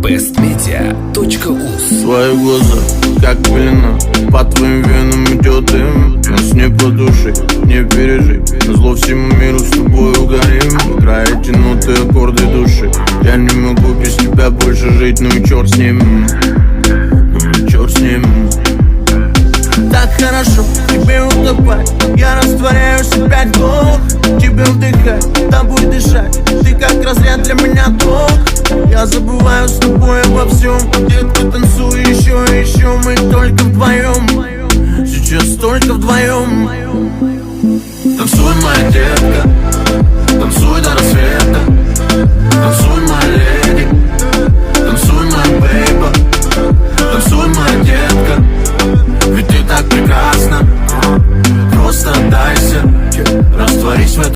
bestmedia.uz. Твои глаза, как пелена, по твоим венам идет дым. Нас не подуши, не пережить. Назло всему миру с тобой угорим. Играет ноты, аккорды души. Я не могу без тебя больше жить, ну и черт с ним. Черт с ним. Так хорошо тебе утопать, я растворяюсь опять в глубь. Тебе вдыхать, тобой дышать, ты как разряд для меня ток. Я забываю с тобой обо всем,